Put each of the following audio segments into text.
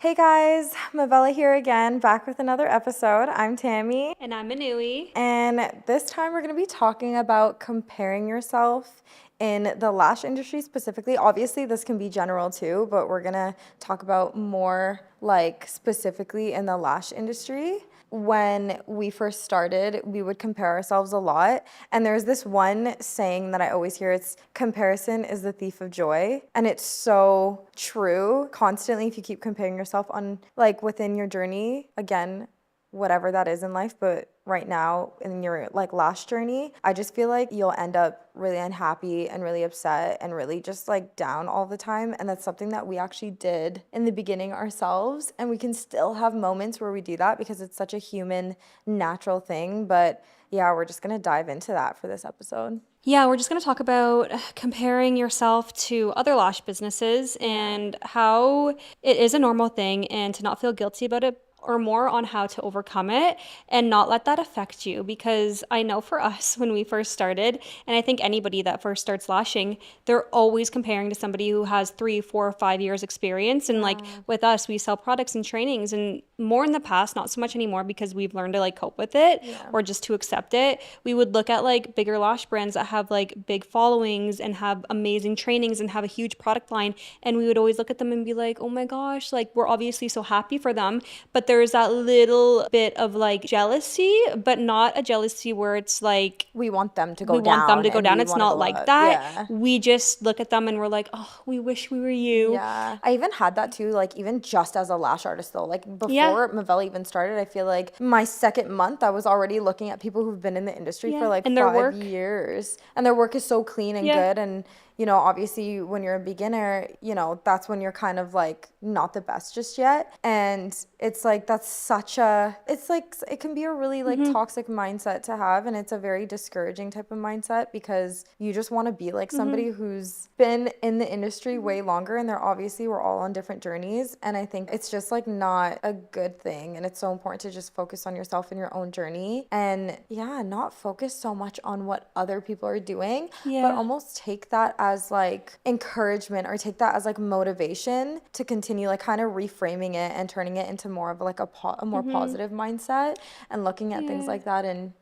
Hey guys, Mavella here again, back with another episode. I'm Tammy. And I'm Manui. And this time we're going to be talking about comparing yourself in the lash industry specifically. Obviously, this can be general too, but we're going to talk about more like specifically in the lash industry. When we first started, we would compare ourselves a lot. And there's this one saying that I always hear, it's comparison is the thief of joy. And it's so true. Constantly, if you keep comparing yourself on like within your journey, again, whatever that is in life, but right now in your like lash journey, I just feel like you'll end up really unhappy and really upset and really just like down all the time. And that's something that we actually did in the beginning ourselves. And we can still have moments where we do that because it's such a human, natural thing. But yeah, we're just gonna dive into that for this episode. Yeah, we're just going to talk about comparing yourself to other lash businesses and how it is a normal thing and to not feel guilty about it or more on how to overcome it and not let that affect you. Because I know for us when we first started, and I think anybody that first starts lashing, they're always comparing to somebody who has 3, 4, 5 years experience. And like with us, we sell products and trainings, and more in the past, not so much anymore because we've learned to like cope with it or just to accept it. We would look at like bigger lash brands that have like big followings and have amazing trainings and have a huge product line, and we would always look at them and be like, oh my gosh, like we're obviously so happy for them, but there's that little bit of like jealousy, but not a jealousy where it's like We want them to go we want them down to go and down. we It's want to not go like up. that. Yeah. We just look at them and we're like, oh, we wish we were you. Yeah, I even had that too, like even just as a lash artist though. Like Yeah. before Mavella even started, I feel like my second month I was already looking at people who've been in the industry for Yeah. like And their 5 years and their work is so clean and Yeah. good. And obviously when you're a beginner, that's when you're kind of like not the best just yet. And it's like it's like it can be a really like toxic mindset to have, and it's a very discouraging type of mindset because you just want to be like somebody who's been in the industry way longer, and we're all on different journeys, and I think it's just like not a good thing. And it's so important to just focus on yourself and your own journey, and not focus so much on what other people are doing, but almost take that as like encouragement or take that as like motivation to continue like kind of reframing it and turning it into more of like a more positive mindset and looking at things like that and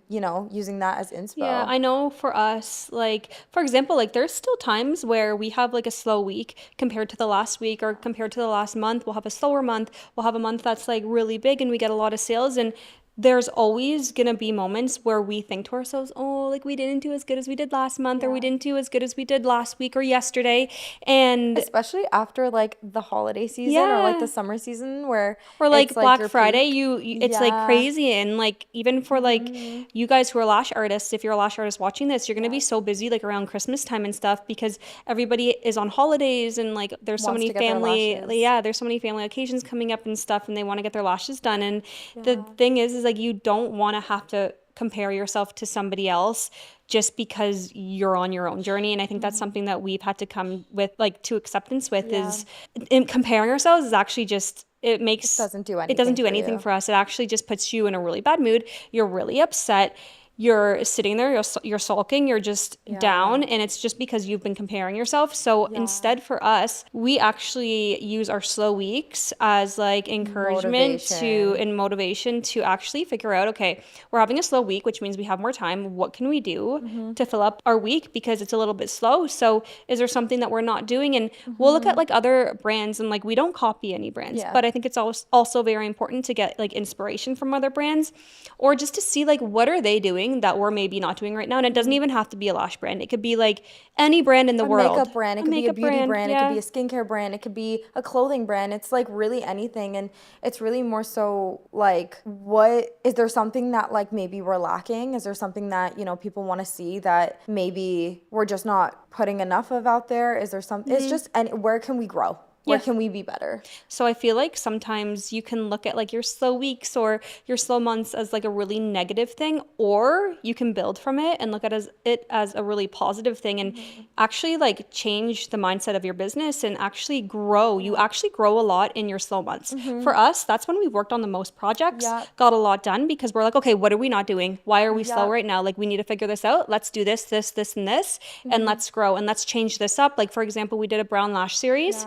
using that as inspo. Yeah, I know for us, like, for example, like there's still times where we have like a slow week compared to the last week or compared to the last month. We'll have a slower month. We'll have a month that's like really big and we get a lot of sales. And there's always going to be moments where we think to ourselves, oh, like we didn't do as good as we did last month or we didn't do as good as we did last week or yesterday. And especially after like the holiday season or like the summer season where or like it's like Black your Friday, peak. you it's like crazy. And like even for like you guys who are lash artists, if you're a lash artist watching this, you're gonna be so busy like around Christmas time and stuff because everybody is on holidays and like there's so Wants many to get their family lashes. there's so many family occasions coming up and stuff, and they want to get their lashes done. And the thing is like you don't want to have to compare yourself to somebody else just because you're on your own journey. And I think that's something that we've had to come with like to acceptance with is in comparing ourselves is actually just it doesn't do it doesn't do anything for anything you. for us. It actually just puts you in a really bad mood. You're really upset. You're sitting there, you're sulking, you're just down, and it's just because you've been comparing yourself. So instead for us, we actually use our slow weeks as like encouragement and motivation to actually figure out, okay, we're having a slow week, which means we have more time. What can we do to fill up our week because it's a little bit slow? So is there something that we're not doing? And we'll look at like other brands, and like we don't copy any brands, but I think it's also very important to get like inspiration from other brands or just to see like what are they doing that we're maybe not doing right now. And it doesn't even have to be a lash brand. It could be like any brand in the world. Makeup brand, it could be a beauty brand, it could be a skincare brand, it could be a clothing brand. It's like really anything. And it's really more so like, what is there something that like maybe we're lacking? Is there something that people want to see that maybe we're just not putting enough of out there? Is there something it's just, and where can we grow? Where can we be better? So I feel like sometimes you can look at like your slow weeks or your slow months as like a really negative thing, or you can build from it and look at it as a really positive thing and actually like change the mindset of your business and actually grow. You actually grow a lot in your slow months. For us, that's when we worked on the most projects, got a lot done because we're like, okay, what are we not doing? Why are we slow right now? Like we need to figure this out. Let's do this, this, this, and this, and let's grow and let's change this up. Like for example, we did a brown lash series.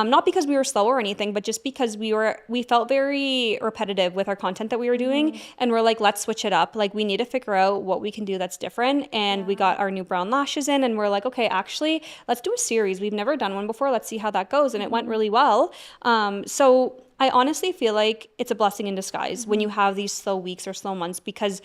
Not because we were slow or anything, but just because we felt very repetitive with our content that we were doing. And we're like, let's switch it up. Like, we need to figure out what we can do that's different. And we got our new brown lashes in, and we're like, okay, actually, let's do a series. We've never done one before. Let's see how that goes. And it went really well. So I honestly feel like it's a blessing in disguise when you have these slow weeks or slow months, because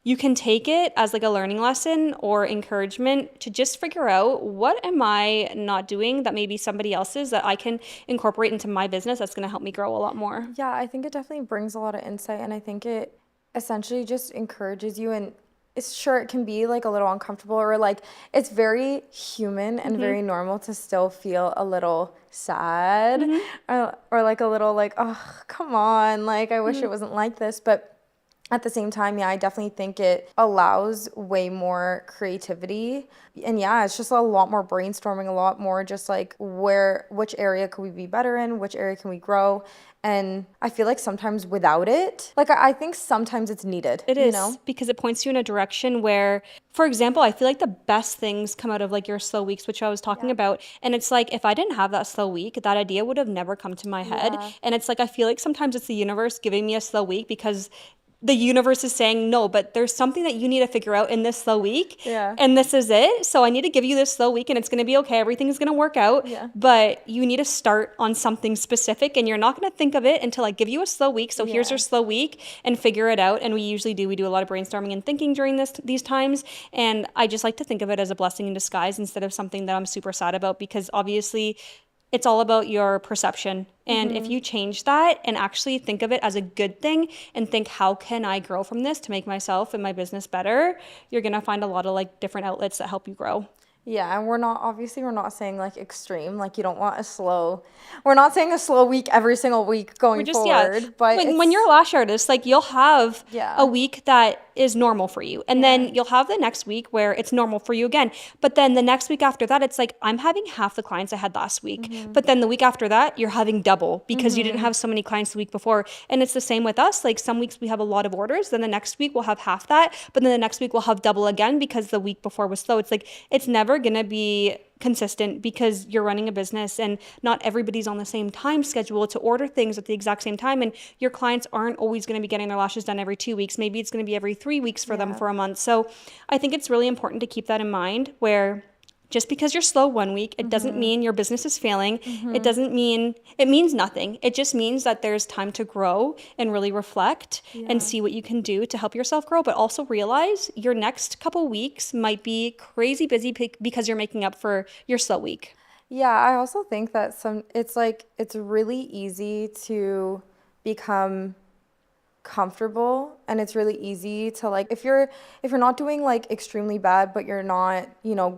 you can take it as like a learning lesson or encouragement to just figure out, what am I not doing that maybe somebody else is, that I can incorporate into my business that's going to help me grow a lot more. Yeah, I think it definitely brings a lot of insight, and I think it essentially just encourages you. And it's sure it can be like a little uncomfortable, or like it's very human and very normal to still feel a little sad, or like a little like, oh, come on, like I wish it wasn't like this. But at the same time, yeah, I definitely think it allows way more creativity. And yeah, it's just a lot more brainstorming, a lot more just like which area could we be better in, which area can we grow. And I feel like sometimes without it, like I think sometimes it's needed, It you is, know? because it points you in a direction where, for example, I feel like the best things come out of like your slow weeks, which I was talking about. And it's like, if I didn't have that slow week, that idea would have never come to my head. Yeah. And it's like, I feel like sometimes it's the universe giving me a slow week, because the universe is saying, no, but there's something that you need to figure out in this slow week. Yeah. And this is it. So I need to give you this slow week, and it's going to be okay. Everything is going to work out. Yeah. But you need to start on something specific, and you're not going to think of it until I give you a slow week. So here's your slow week, and figure it out. And we usually do. We do a lot of brainstorming and thinking during these times. And I just like to think of it as a blessing in disguise instead of something that I'm super sad about, because obviously it's all about your perception. And if you change that and actually think of it as a good thing and think, how can I grow from this to make myself and my business better, you're going to find a lot of like different outlets that help you grow. Yeah, and we're not saying like extreme, like you don't want we're not saying a slow week every single week going forward, but when you're a lash artist, like you'll have Yeah. a week that is normal for you, and then you'll have the next week where it's normal for you again. But then the next week after that, it's like, I'm having half the clients I had last week. But then the week after that, you're having double, because you didn't have so many clients the week before. And it's the same with us. Like, some weeks we have a lot of orders, then the next week we'll have half that, but then the next week we'll have double again, because the week before was slow. It's like, it's never gonna be consistent, because you're running a business and not everybody's on the same time schedule to order things at the exact same time, and your clients aren't always going to be getting their lashes done every 2 weeks. Maybe it's going to be every 3 weeks for them for a month. So I think it's really important to keep that in mind, where just because you're slow one week, it doesn't mean your business is failing. It means nothing. It just means that there's time to grow and really reflect and see what you can do to help yourself grow, but also realize your next couple weeks might be crazy busy because you're making up for your slow week. Yeah, I also think that it's really easy to become comfortable, and it's really easy to like, if you're not doing like extremely bad, but you're not,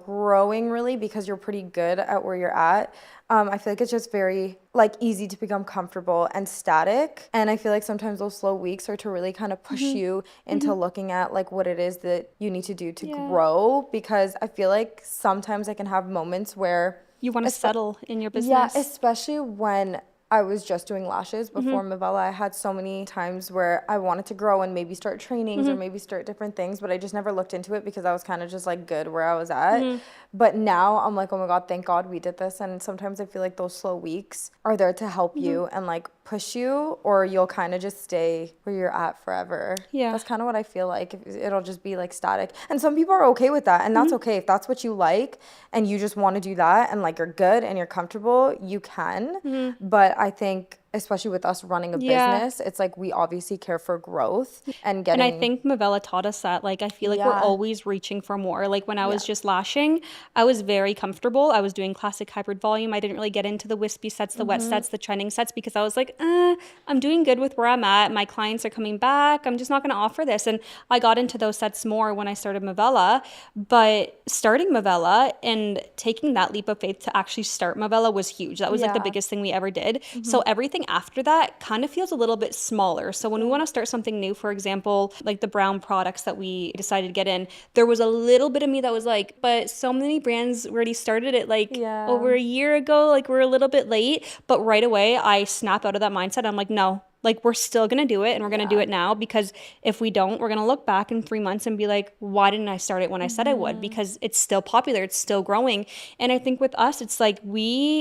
growing really, because you're pretty good at where you're at. I feel like it's just very like easy to become comfortable and static. And I feel like sometimes those slow weeks are to really kind of push you into looking at like what it is that you need to do to grow, because I feel like sometimes I can have moments where You want to settle in your business. yeah, especially when I was just doing lashes before Mavella. I had so many times where I wanted to grow and maybe start trainings or maybe start different things, but I just never looked into it because I was kind of just like good where I was at. But now I'm like, oh my God, thank God we did this. And sometimes I feel like those slow weeks are there to help you and like push you, or you'll kind of just stay where you're at forever. Yeah. That's kind of what I feel like. It'll just be like static. And some people are okay with that, and that's okay. If that's what you like and you just want to do that and like you're good and you're comfortable, you can. But I think especially with us running a business, it's like we obviously care for growth and getting. And I think Mavella taught us that. Like, I feel like we're always reaching for more. Like, when I was just lashing, I was very comfortable. I was doing classic hybrid volume. I didn't really get into the wispy sets, the wet sets, the trending sets, because I was like, I'm doing good with where I'm at. My clients are coming back. I'm just not going to offer this. And I got into those sets more when I started Mavella. But starting Mavella and taking that leap of faith to actually start Mavella was huge. That was like the biggest thing we ever did. So everything after that kind of feels a little bit smaller. So when we want to start something new, for example, like the brown products that we decided to get in, there was a little bit of me that was like, but so many brands already started it like over a year ago. Like, we're a little bit late. But right away, I snap out of that mindset. I'm like, no, Like, we're still going to do it, and we're going to do it now, because if we don't, we're going to look back in 3 months and be like, why didn't I start it when I said I would? Because it's still popular, it's still growing. And I think with us, it's like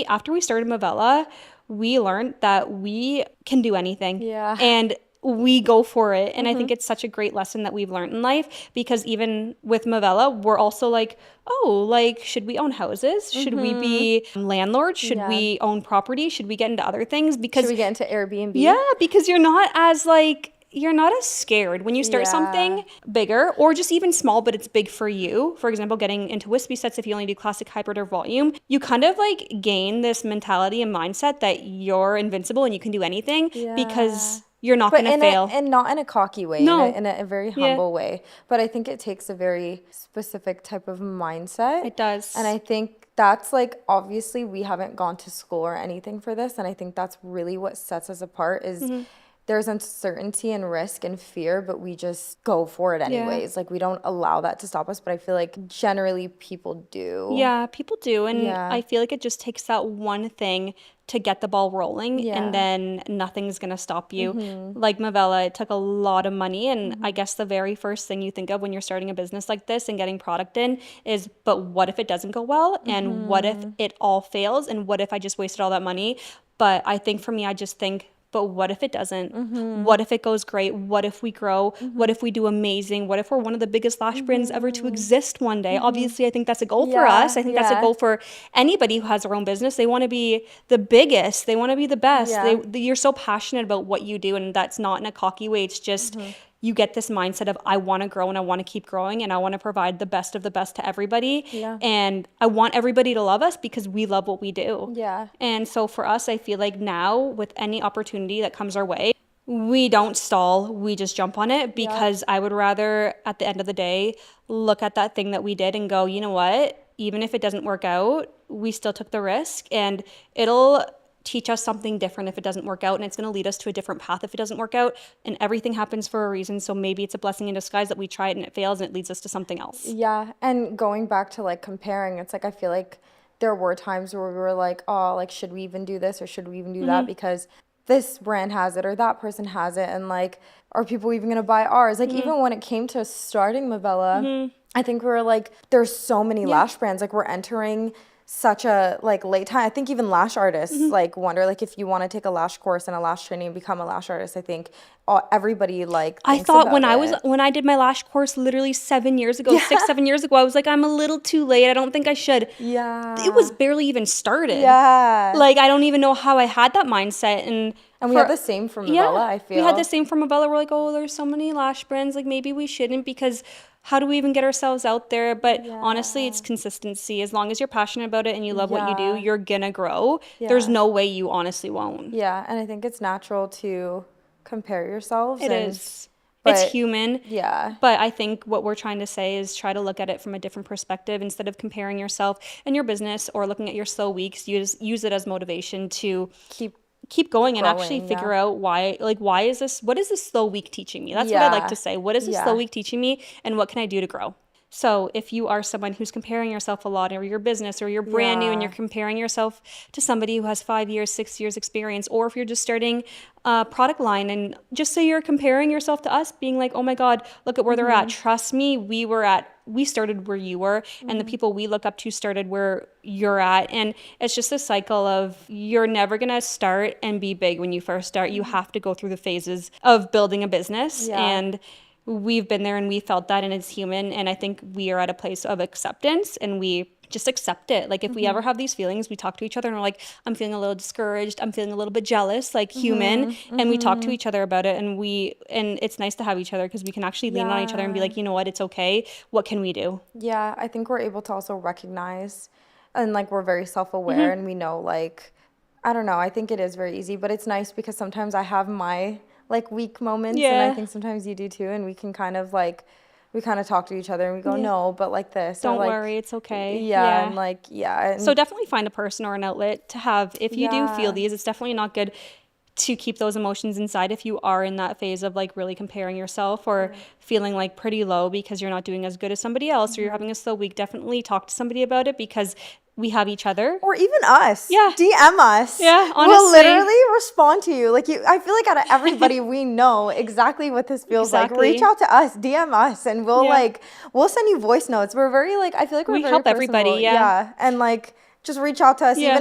after we started Movella, we learned that we can do anything. Yeah. And we go for it. And I think it's such a great lesson that we've learned in life, because even with Movella, we're also like, oh, like, should we own houses? Should we be landlords? Should Yeah. we own property? Should we get into other things? Should Because we get into Airbnb? yeah, because you're not as scared when you start Yeah. something bigger, or just even small, but it's big for you. For example, getting into wispy sets, if you only do classic, hybrid, or volume, you kind of like gain this mentality and mindset that you're invincible and you can do anything, because you're not But going to fail. and not in a cocky way, No. in a very Yeah. humble way. But I think it takes a very specific type of mindset. It does. And I think that's like, obviously we haven't gone to school or anything for this. And I think that's really what sets us apart is there's uncertainty and risk and fear, but we just go for it anyways. Like, we don't allow that to stop us. But I feel like generally people do. Yeah, people do. And Yeah. I feel like it just takes that one thing to get the ball rolling, Yeah. and then nothing's going to stop you. Like Movella, it took a lot of money. And I guess the very first thing you think of when you're starting a business like this and getting product in is, but what if it doesn't go well? And what if it all fails? And what if I just wasted all that money? But I think for me, I just think, but what if it doesn't? What if it goes great? What if we grow? What if we do amazing? What if we're one of the biggest lash brands ever to exist one day? Obviously, I think that's a goal for Yeah, us. I think that's a yeah. goal for anybody who has their own business. They want to be the biggest. They want to be the best. Yeah. You're so passionate about what you do, and that's not in a cocky way. It's just you get this mindset of, I want to grow and I want to keep growing and I want to provide the best of the best to everybody. Yeah. And I want everybody to love us because we love what we do. Yeah. And so for us, I feel like now with any opportunity that comes our way, we don't stall, we just jump on it, because I would rather at the end of the day look at that thing that we did and go, you know what, even if it doesn't work out, we still took the risk, and it'll teach us something different if it doesn't work out, and it's going to lead us to a different path if it doesn't work out, and everything happens for a reason. So maybe it's a blessing in disguise that we try it and it fails and it leads us to something else. Yeah, and going back to like comparing, it's like I feel like there were times where we were like, oh, like, should we even do this or should we even do that because this brand has it or that person has it, and like, are people even gonna buy ours? Like, even when it came to starting Movella, I think we were like, there's so many lash brands, like, we're entering such a like late time. I think even lash artists like wonder, like, if you want to take a lash course and a lash training and become a lash artist, I think everybody like I thinks thought about when I did my lash course literally 7 years ago, 6-7 years ago, I was like, I'm a little too late. I don't think I should. Yeah. It was barely even started. Yeah. Like, I don't even know how I had that mindset. And we had the same from Movella, I feel. We had the same from Movella. We're like, oh, there's so many lash brands. Like, maybe we shouldn't, because how do we even get ourselves out there? But honestly, it's consistency. As long as you're passionate about it and you love what you do, you're gonna grow. There's no way you honestly won't. Yeah, and I think it's natural to compare yourselves. It is. But it's human. Yeah. But I think what we're trying to say is try to look at it from a different perspective. Instead of comparing yourself and your business or looking at your slow weeks, use it as motivation to keep going and actually figure out why is this, what is this slow week teaching me? That's what I like to say. What is this slow week teaching me, and what can I do to grow? So if you are someone who's comparing yourself a lot, or your business, or you're brand new and you're comparing yourself to somebody who has 5 years, 6 years experience, or if you're just starting a product line and just say you're comparing yourself to us, being like, oh my God, look at where they're at. Trust me, we started where you were, and the people we look up to started where you're at. And it's just a cycle of, you're never going to start and be big when you first start. You have to go through the phases of building a business. And we've been there and we felt that, and it's human. And I think we are at a place of acceptance, and we just accept it. Like, if we ever have these feelings, we talk to each other and we're like, I'm feeling a little discouraged, I'm feeling a little bit jealous, like human. And we talk to each other about it, and it's nice to have each other because we can actually lean on each other and be like, you know what, it's okay. What can we do? Yeah, I think we're able to also recognize, and like, we're very self-aware, and we know, like, I don't know, I think it is very easy, but it's nice because sometimes I have my like weak moments, and I think sometimes you do too, and we can kind of like, we kind of talk to each other and we go, no, but like this. Don't like, worry, it's okay. Yeah, and like, and so definitely find a person or an outlet to have. If you do feel these, it's definitely not good to keep those emotions inside if you are in that phase of like really comparing yourself or feeling like pretty low because you're not doing as good as somebody else or you're having a slow week. Definitely talk to somebody about it, because we have each other. Or even us. Yeah. DM us. Yeah, We'll honestly. literally respond to you. Like I feel like out of everybody we know exactly what this feels like. Exactly. Reach out to us, DM us, and we'll Yeah. we'll send you voice notes. We're very I feel like we're We very help personable. everybody, yeah. And just reach out to us, Yeah.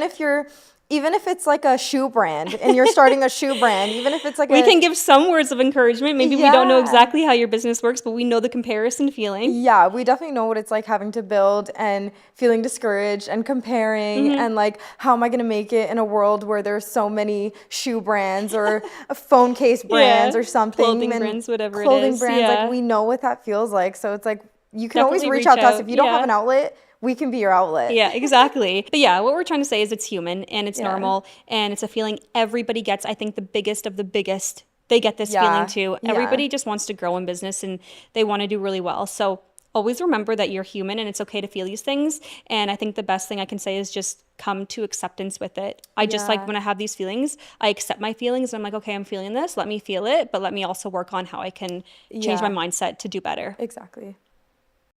even if it's like a shoe brand and you're starting a shoe brand, even if it's like We can give some words of encouragement. Maybe we don't know exactly how your business works, but we know the comparison feeling. Yeah, we definitely know what it's like having to build and feeling discouraged and comparing and how am I going to make it in a world where there's so many shoe brands or phone case brands or something. Clothing and brands, whatever it clothing is. brands, Yeah. we know what that feels like. So it's you can always Definitely reach out to us. out. If you don't have Yeah. an outlet, we can be your outlet. Yeah, exactly. But yeah, what we're trying to say is it's human and it's Yeah. normal and it's a feeling everybody gets. I think the biggest of the biggest, they get this feeling too. Yeah. Everybody just wants to grow in business and they want to do really well. So always remember that you're human and it's okay to feel these things. And I think the best thing I can say is just come to acceptance with it. I just Yeah. when I have these feelings, I accept my feelings. And I'm like, okay, I'm feeling this. Let me feel it. But let me also work on how I can change my mindset to do better. Exactly.